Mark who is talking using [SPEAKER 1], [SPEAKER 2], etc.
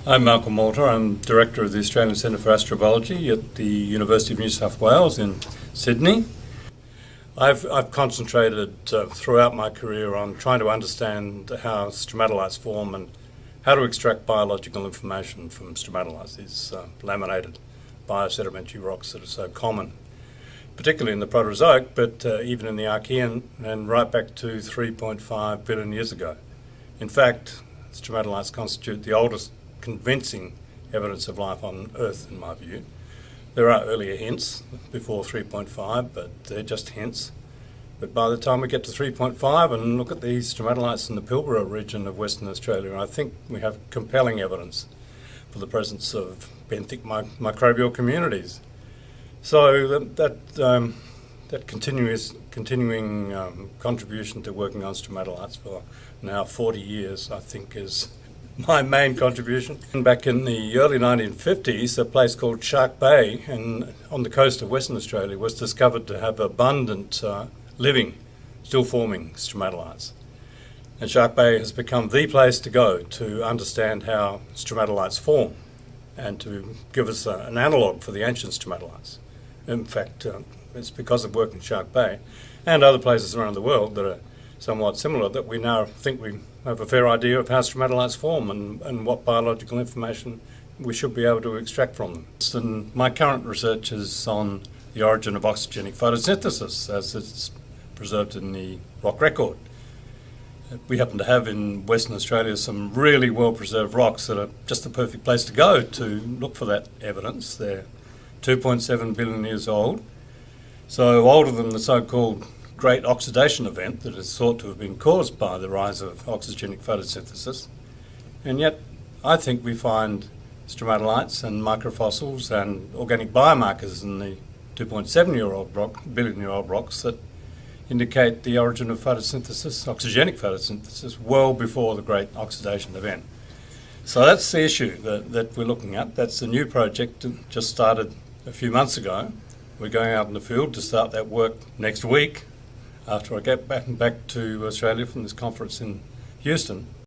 [SPEAKER 1] I'm Malcolm Walter. I'm Director of the Australian Centre for Astrobiology at the University of New South Wales in Sydney. I've concentrated throughout my career on trying to understand how stromatolites form and how to extract biological information from stromatolites, these laminated biosedimentary rocks that are so common, particularly in the Proterozoic, but even in the Archean and right back to 3.5 billion years ago. In fact, stromatolites constitute the oldest convincing evidence of life on Earth, in my view. There are earlier hints before 3.5, but they're just hints. But by the time we get to 3.5 and look at these stromatolites in the Pilbara region of Western Australia, I think we have compelling evidence for the presence of benthic microbial communities. So that continuing contribution to working on stromatolites for now 40 years, I think, is my main contribution. Back in the early 1950s, a place called Shark Bay on the coast of Western Australia was discovered to have abundant living, still forming stromatolites. And Shark Bay has become the place to go to understand how stromatolites form and to give us an analogue for the ancient stromatolites. In fact, it's because of work in Shark Bay and other places around the world that are somewhat similar that we now think we have a fair idea of how stromatolites form and what biological information we should be able to extract from them. And my current research is on the origin of oxygenic photosynthesis as it's preserved in the rock record. We happen to have in Western Australia some really well-preserved rocks that are just the perfect place to go to look for that evidence. They're 2.7 billion years old, so older than the so-called great oxidation event that is thought to have been caused by the rise of oxygenic photosynthesis. And yet, I think we find stromatolites and microfossils and organic biomarkers in the 2.7 billion year old rocks that indicate the origin of photosynthesis, oxygenic photosynthesis, well before the great oxidation event. So that's the issue that we're looking at. That's a new project that just started a few months ago. We're going out in the field to start that work next week after I get back to Australia from this conference in Houston.